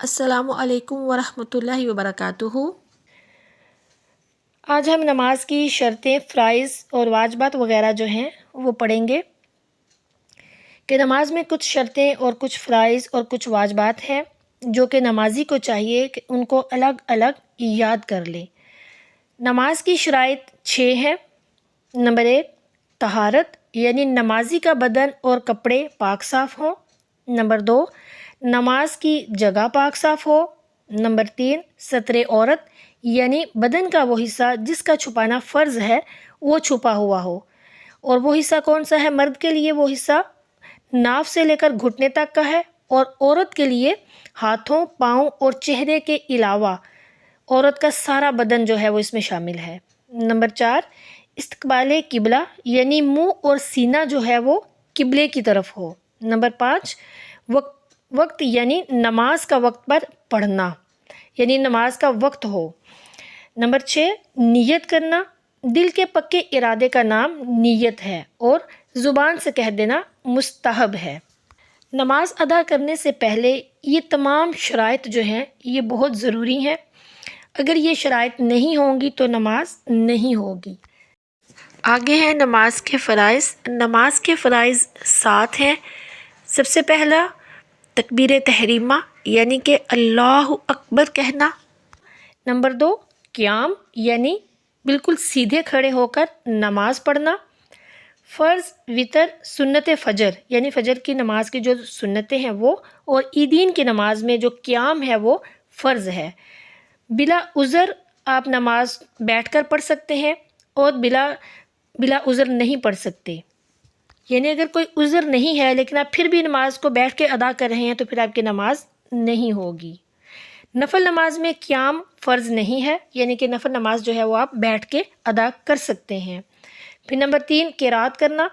السلام علیکم ورحمۃ اللہ وبرکاتہ۔ آج ہم نماز کی شرطیں، فرائض اور واجبات وغیرہ جو ہیں وہ پڑھیں گے کہ نماز میں کچھ شرطیں اور کچھ فرائض اور کچھ واجبات ہیں جو کہ نمازی کو چاہیے کہ ان کو الگ الگ یاد کر لے۔ نماز کی شرائط 6 ہیں۔ نمبر 1، طہارت، یعنی نمازی کا بدن اور کپڑے پاک صاف ہوں۔ نمبر 2، نماز کی جگہ پاک صاف ہو۔ نمبر 3، ستر عورت، یعنی بدن کا وہ حصہ جس کا چھپانا فرض ہے وہ چھپا ہوا ہو، اور وہ حصہ کون سا ہے؟ مرد کے لیے وہ حصہ ناف سے لے کر گھٹنے تک کا ہے، اور عورت کے لیے ہاتھوں، پاؤں اور چہرے کے علاوہ عورت کا سارا بدن جو ہے وہ اس میں شامل ہے۔ نمبر 4، استقبال قبلہ، یعنی منہ اور سینہ جو ہے وہ قبلے کی طرف ہو۔ نمبر 5، وقت یعنی نماز کا وقت پر پڑھنا، یعنی نماز کا وقت ہو۔ نمبر 6، نیت کرنا، دل کے پکے ارادے کا نام نیت ہے اور زبان سے کہہ دینا مستحب ہے۔ نماز ادا کرنے سے پہلے یہ تمام شرائط جو ہیں یہ بہت ضروری ہیں۔ اگر یہ شرائط نہیں ہوں گی تو نماز نہیں ہوگی۔ آگے ہیں نماز کے فرائض۔ نماز کے فرائض 7 ہیں۔ سب سے پہلا تکبیر تحریمہ، یعنی کہ اللہ اکبر کہنا۔ نمبر 2، قیام، یعنی بالکل سیدھے کھڑے ہو کر نماز پڑھنا۔ فرض، وتر، سنت فجر، یعنی فجر کی نماز کی جو سنتیں ہیں وہ، اور عیدین کی نماز میں جو قیام ہے وہ فرض ہے۔ بلا عذر آپ نماز بیٹھ کر پڑھ سکتے ہیں اور بلا عذر نہیں پڑھ سکتے، یعنی اگر کوئی عذر نہیں ہے لیکن آپ پھر بھی نماز کو بیٹھ کے ادا کر رہے ہیں تو پھر آپ کی نماز نہیں ہوگی۔ نفل نماز میں قیام فرض نہیں ہے، یعنی کہ نفل نماز جو ہے وہ آپ بیٹھ کے ادا کر سکتے ہیں۔ پھر نمبر 3، قرات کرنا،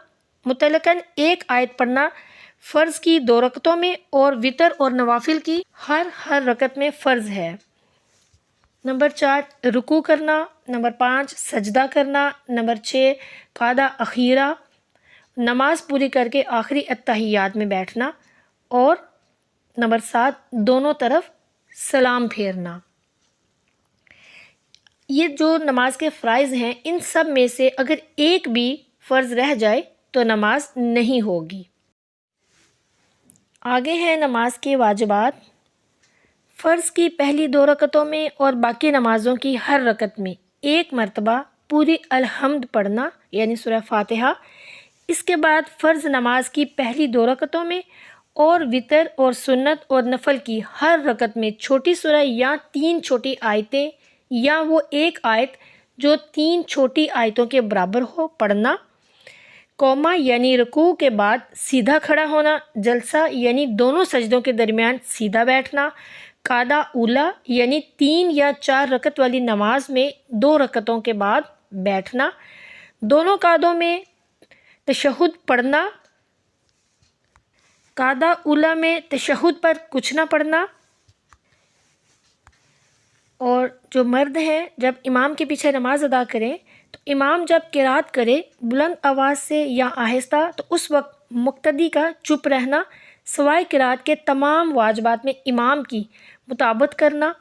مطلقاً ایک آیت پڑھنا فرض کی 2 رکعتوں میں اور وتر اور نوافل کی ہر رکعت میں فرض ہے۔ نمبر 4، رکوع کرنا۔ نمبر 5، سجدہ کرنا۔ نمبر 6، قعدہ اخیرہ، نماز پوری کر کے آخری اتحیات میں بیٹھنا۔ اور نمبر 7، دونوں طرف سلام پھیرنا۔ یہ جو نماز کے فرائض ہیں ان سب میں سے اگر ایک بھی فرض رہ جائے تو نماز نہیں ہوگی۔ آگے ہیں نماز کے واجبات۔ فرض کی پہلی 2 رکعتوں میں اور باقی نمازوں کی ہر رکعت میں ایک مرتبہ پوری الحمد پڑھنا، یعنی سورہ فاتحہ۔ اس کے بعد فرض نماز کی پہلی 2 رکعتوں میں اور وتر اور سنت اور نفل کی ہر رکعت میں چھوٹی سورہ یا 3 چھوٹی آیتیں یا وہ ایک آیت جو 3 چھوٹی آیتوں کے برابر ہو پڑھنا۔ قوما یعنی رکوع کے بعد سیدھا کھڑا ہونا۔ جلسہ یعنی دونوں سجدوں کے درمیان سیدھا بیٹھنا۔ قعدہ اولی یعنی 3 یا 4 رکعت والی نماز میں 2 رکعتوں کے بعد بیٹھنا۔ دونوں قعدوں میں تشہد پڑھنا۔ قعدہ اولی میں تشہد پر کچھ نہ پڑھنا۔ اور جو مرد ہیں جب امام کے پیچھے نماز ادا کریں تو امام جب قرات کرے بلند آواز سے یا آہستہ تو اس وقت مقتدی کا چپ رہنا، سوائے قرات کے تمام واجبات میں امام کی مطابقت کرنا،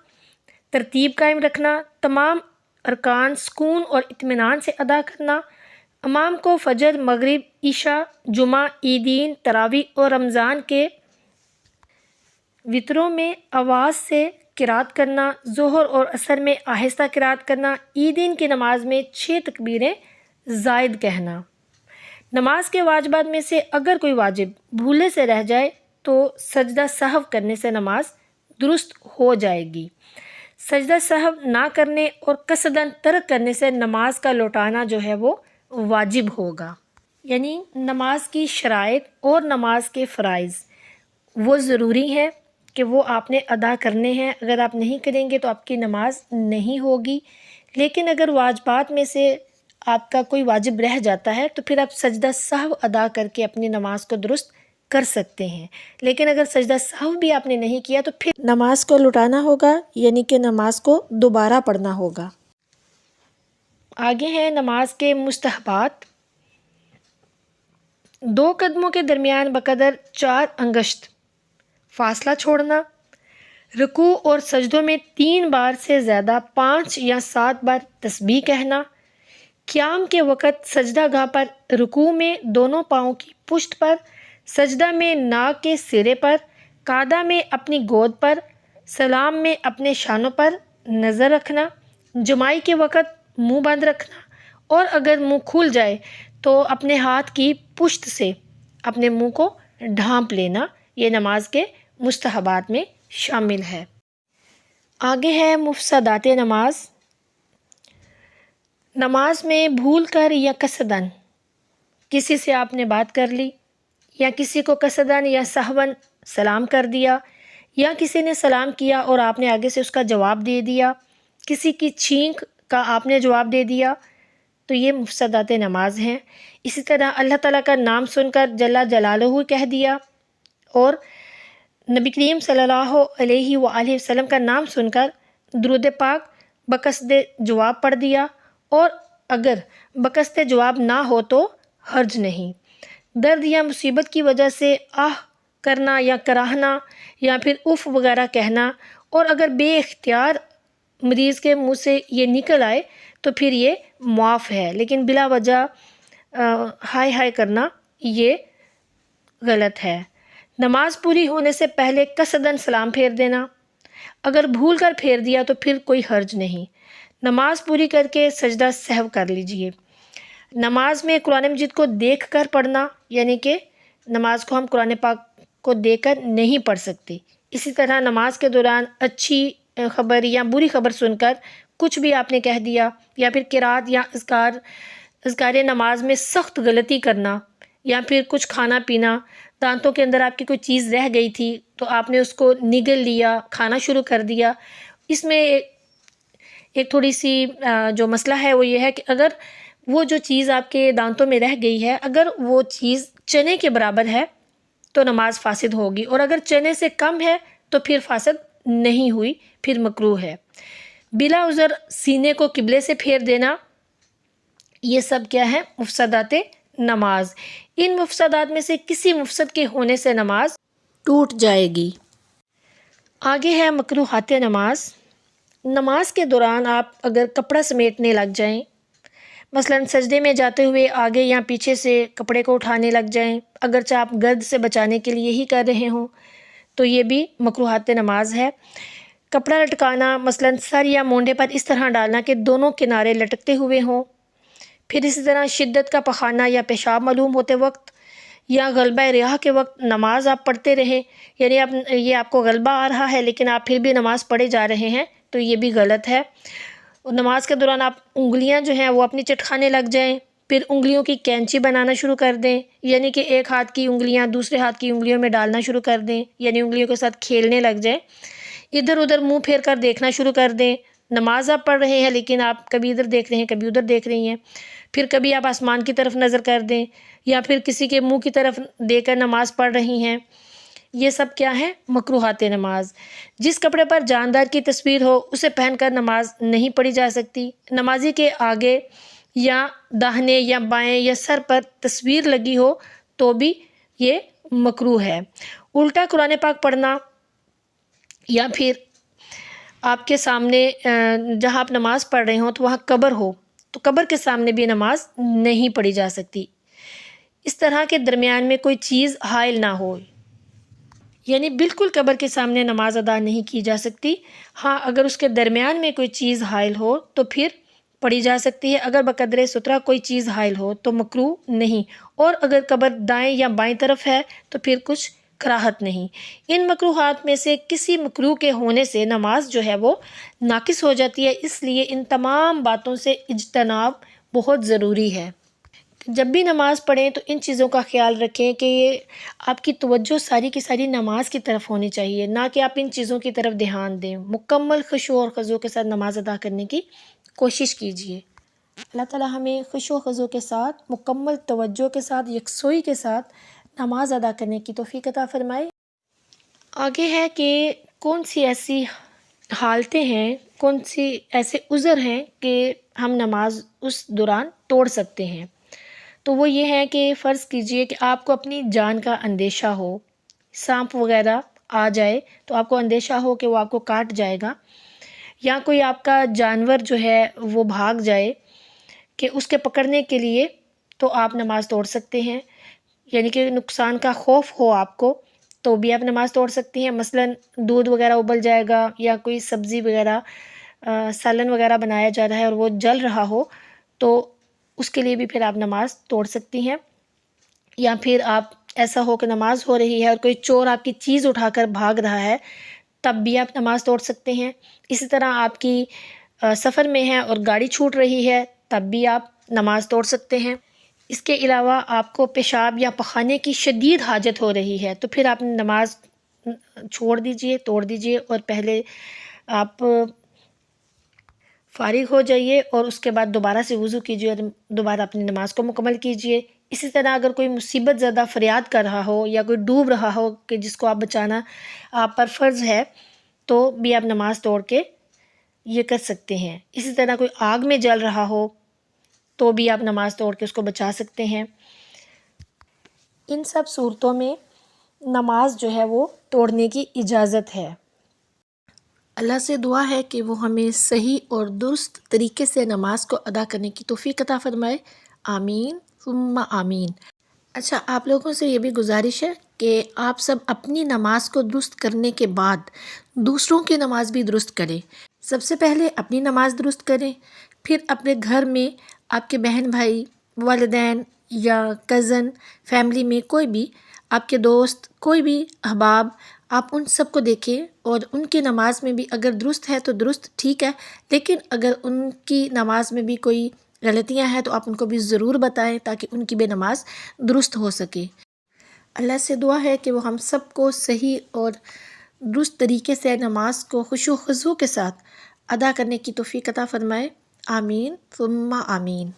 ترتیب قائم رکھنا، تمام ارکان سکون اور اطمینان سے ادا کرنا۔ امام کو فجر، مغرب، عشاء، جمعہ، عیدین، تراویح اور رمضان کے وتروں میں آواز سے قرات کرنا، ظہر اور عصر میں آہستہ قرات کرنا، عیدین کی نماز میں 6 تکبیریں زائد کہنا۔ نماز کے واجبات میں سے اگر کوئی واجب بھولے سے رہ جائے تو سجدہ سہو کرنے سے نماز درست ہو جائے گی۔ سجدہ سہو نہ کرنے اور قصداً ترک کرنے سے نماز کا لوٹانا جو ہے وہ واجب ہوگا۔ یعنی نماز کی شرائط اور نماز کے فرائض وہ ضروری ہیں کہ وہ آپ نے ادا کرنے ہیں۔ اگر آپ نہیں کریں گے تو آپ کی نماز نہیں ہوگی۔ لیکن اگر واجبات میں سے آپ کا کوئی واجب رہ جاتا ہے تو پھر آپ سجدہ سہو ادا کر کے اپنی نماز کو درست کر سکتے ہیں۔ لیکن اگر سجدہ سہو بھی آپ نے نہیں کیا تو پھر نماز کو لٹانا ہوگا، یعنی کہ نماز کو دوبارہ پڑھنا ہوگا۔ آگے ہیں نماز کے مستحبات۔ 2 قدموں کے درمیان بقدر 4 انگشت فاصلہ چھوڑنا، رکوع اور سجدوں میں 3 بار سے زیادہ 5 یا 7 بار تسبیح کہنا، قیام کے وقت سجدہ گاہ پر رکوع میں دونوں پاؤں کی پشت پر، سجدہ میں ناک کے سرے پر، قعدہ میں اپنی گود پر، سلام میں اپنے شانوں پر نظر رکھنا، جمائی کے وقت منہ بند رکھنا، اور اگر منہ کھل جائے تو اپنے ہاتھ کی پشت سے اپنے منہ کو ڈھانپ لینا، یہ نماز کے مستحبات میں شامل ہے۔ آگے ہے مفسدات نماز۔ نماز میں بھول کر یا قصدن کسی سے آپ نے بات کر لی، یا کسی کو قصدن یا سہون سلام کر دیا، یا کسی نے سلام کیا اور آپ نے آگے سے اس کا جواب دے دیا، کسی کی چھینک کا آپ نے جواب دے دیا، تو یہ مفسدات نماز ہیں۔ اسی طرح اللہ تعالیٰ کا نام سن کر جل جلالہ کہہ دیا، اور نبی کریم صلی اللہ علیہ وآلہ وسلم کا نام سن کر درود پاک بقصد جواب پڑھ دیا، اور اگر بقصد جواب نہ ہو تو حرج نہیں۔ درد یا مصیبت کی وجہ سے آہ کرنا یا کراہنا یا پھر اف وغیرہ کہنا، اور اگر بے اختیار مریض کے منہ سے یہ نکل آئے تو پھر یہ معاف ہے، لیکن بلا وجہ ہائے ہائے کرنا یہ غلط ہے۔ نماز پوری ہونے سے پہلے قصدن سلام پھیر دینا، اگر بھول کر پھیر دیا تو پھر کوئی حرج نہیں۔ نماز پوری کر کے سجدہ سہو کر لیجئے۔ نماز میں قرآن مجید کو دیکھ کر پڑھنا، یعنی کہ نماز کو ہم قرآن پاک کو دیکھ کر نہیں پڑھ سکتے۔ اسی طرح نماز کے دوران اچھی خبر یا بری خبر سن کر کچھ بھی آپ نے کہہ دیا، یا پھر قرات یا اذکار نماز میں سخت غلطی کرنا، یا پھر کچھ کھانا پینا، دانتوں کے اندر آپ کی کوئی چیز رہ گئی تھی تو آپ نے اس کو نگل لیا، کھانا شروع کر دیا۔ اس میں ایک تھوڑی سی جو مسئلہ ہے وہ یہ ہے کہ اگر وہ جو چیز آپ کے دانتوں میں رہ گئی ہے، اگر وہ چیز چنے کے برابر ہے تو نماز فاسد ہوگی، اور اگر چنے سے کم ہے تو پھر فاسد نہیں ہوئی، پھر مکروہ ہے۔ بلا عذر سینے کو قبلے سے پھیر دینا، یہ سب کیا ہے؟ مفسدات نماز۔ ان مفسدات میں سے کسی مفسد کے ہونے سے نماز ٹوٹ جائے گی۔ آگے ہے مکروہات نماز۔ نماز کے دوران آپ اگر کپڑا سمیٹنے لگ جائیں، مثلا سجدے میں جاتے ہوئے آگے یا پیچھے سے کپڑے کو اٹھانے لگ جائیں، اگرچہ آپ گرد سے بچانے کے لیے ہی کر رہے ہوں، تو یہ بھی مکروہات نماز ہے۔ کپڑا لٹکانا، مثلا سر یا مونڈے پر اس طرح ڈالنا کہ دونوں کنارے لٹکتے ہوئے ہوں۔ پھر اسی طرح شدت کا پخانہ یا پیشاب معلوم ہوتے وقت یا غلبہ ریاح کے وقت نماز آپ پڑھتے رہیں، یعنی یہ آپ کو غلبہ آ رہا ہے لیکن آپ پھر بھی نماز پڑھے جا رہے ہیں، تو یہ بھی غلط ہے۔ نماز کے دوران آپ انگلیاں جو ہیں وہ اپنی چٹکھانے لگ جائیں، پھر انگلیوں کی کینچی بنانا شروع کر دیں، یعنی کہ ایک ہاتھ کی انگلیاں دوسرے ہاتھ کی انگلیوں میں ڈالنا شروع کر دیں، یعنی انگلیوں کے ساتھ کھیلنے لگ جائیں۔ ادھر ادھر منہ پھیر کر دیکھنا شروع کر دیں۔ نماز آپ پڑھ رہے ہیں لیکن آپ کبھی ادھر دیکھ رہے ہیں، کبھی ادھر دیکھ رہی ہیں، پھر کبھی آپ آسمان کی طرف نظر کر دیں، یا پھر کسی کے منہ کی طرف دیکھ کر نماز پڑھ رہی ہیں۔ یہ سب کیا ہے؟ مکروہات نماز۔ جس کپڑے پر جاندار کی تصویر ہو اسے پہن کر نماز نہیں پڑھی جا سکتی۔ نمازی کے آگے یا داہنے یا بائیں یا سر پر تصویر لگی ہو تو بھی یہ مکروہ ہے۔ الٹا قرآن پاک پڑھنا، یا پھر آپ کے سامنے جہاں آپ نماز پڑھ رہے ہوں تو وہاں قبر ہو تو قبر کے سامنے بھی نماز نہیں پڑھی جا سکتی۔ اس طرح کے درمیان میں کوئی چیز حائل نہ ہو، یعنی بالکل قبر کے سامنے نماز ادا نہیں کی جا سکتی۔ ہاں اگر اس کے درمیان میں کوئی چیز حائل ہو تو پھر پڑھی جا سکتی ہے، اگر بقدر سترہ کوئی چیز حائل ہو تو مکروہ نہیں، اور اگر قبر دائیں یا بائیں طرف ہے تو پھر کچھ کراہت نہیں۔ ان مکروہات میں سے کسی مکروہ کے ہونے سے نماز جو ہے وہ ناقص ہو جاتی ہے، اس لیے ان تمام باتوں سے اجتناب بہت ضروری ہے۔ جب بھی نماز پڑھیں تو ان چیزوں کا خیال رکھیں کہ یہ آپ کی توجہ ساری کی ساری نماز کی طرف ہونی چاہیے، نہ کہ آپ ان چیزوں کی طرف دھیان دیں۔ مکمل خشوع اور خضوع کے ساتھ نماز ادا کرنے کی کوشش کیجیے۔ اللہ تعالیٰ ہمیں خشوع و خضوع کے ساتھ، مکمل توجہ کے ساتھ، یکسوئی کے ساتھ نماز ادا کرنے کی توفیق عطا فرمائے۔ آگے ہے کہ کون سی ایسی حالتیں ہیں، کون سی ایسے عذر ہیں کہ ہم نماز اس دوران توڑ سکتے ہیں۔ تو وہ یہ ہے کہ فرض کیجئے کہ آپ کو اپنی جان کا اندیشہ ہو، سانپ وغیرہ آ جائے تو آپ کو اندیشہ ہو کہ وہ آپ کو کاٹ جائے گا، یا کوئی آپ کا جانور جو ہے وہ بھاگ جائے کہ اس کے پکڑنے کے لیے، تو آپ نماز توڑ سکتے ہیں. یعنی کہ نقصان کا خوف ہو آپ کو تو بھی آپ نماز توڑ سکتی ہیں. مثلاً دودھ وغیرہ ابل جائے گا، یا کوئی سبزی وغیرہ سالن وغیرہ بنایا جا رہا ہے اور وہ جل رہا ہو، تو اس کے لیے بھی پھر آپ نماز توڑ سکتی ہیں. یا پھر آپ ایسا ہو کہ نماز ہو رہی ہے اور کوئی چور آپ کی چیز اٹھا کر بھاگ رہا ہے، تب بھی آپ نماز توڑ سکتے ہیں. اسی طرح آپ کی سفر میں ہے اور گاڑی چھوٹ رہی ہے، تب بھی آپ نماز توڑ سکتے ہیں. اس کے علاوہ آپ کو پیشاب یا پخانے کی شدید حاجت ہو رہی ہے، تو پھر آپ نماز چھوڑ دیجئے، توڑ دیجئے، اور پہلے آپ فارغ ہو جائیے اور اس کے بعد دوبارہ سے وضو کیجیے اور دوبارہ اپنی نماز کو مکمل کیجیے. اسی طرح اگر کوئی مصیبت زدہ فریاد کر رہا ہو یا کوئی ڈوب رہا ہو کہ جس کو آپ بچانا آپ پر فرض ہے، تو بھی آپ نماز توڑ کے یہ کر سکتے ہیں. اسی طرح کوئی آگ میں جل رہا ہو تو بھی آپ نماز توڑ کے اس کو بچا سکتے ہیں. ان سب صورتوں میں نماز جو ہے وہ توڑنے کی اجازت ہے. اللہ سے دعا ہے کہ وہ ہمیں صحیح اور درست طریقے سے نماز کو ادا کرنے کی توفیق عطا فرمائے. آمین ثم آمین. اچھا، آپ لوگوں سے یہ بھی گزارش ہے کہ آپ سب اپنی نماز کو درست کرنے کے بعد دوسروں کی نماز بھی درست کریں. سب سے پہلے اپنی نماز درست کریں، پھر اپنے گھر میں آپ کے بہن بھائی، والدین یا کزن، فیملی میں کوئی بھی آپ کے دوست، کوئی بھی احباب، آپ ان سب کو دیکھیں اور ان کی نماز میں بھی اگر درست ہے تو درست، ٹھیک ہے، لیکن اگر ان کی نماز میں بھی کوئی غلطیاں ہیں تو آپ ان کو بھی ضرور بتائیں تاکہ ان کی بھی نماز درست ہو سکے. اللہ سے دعا ہے کہ وہ ہم سب کو صحیح اور درست طریقے سے نماز کو خشوع و خضوع کے ساتھ ادا کرنے کی توفیق عطا فرمائے. آمین ثم آمین.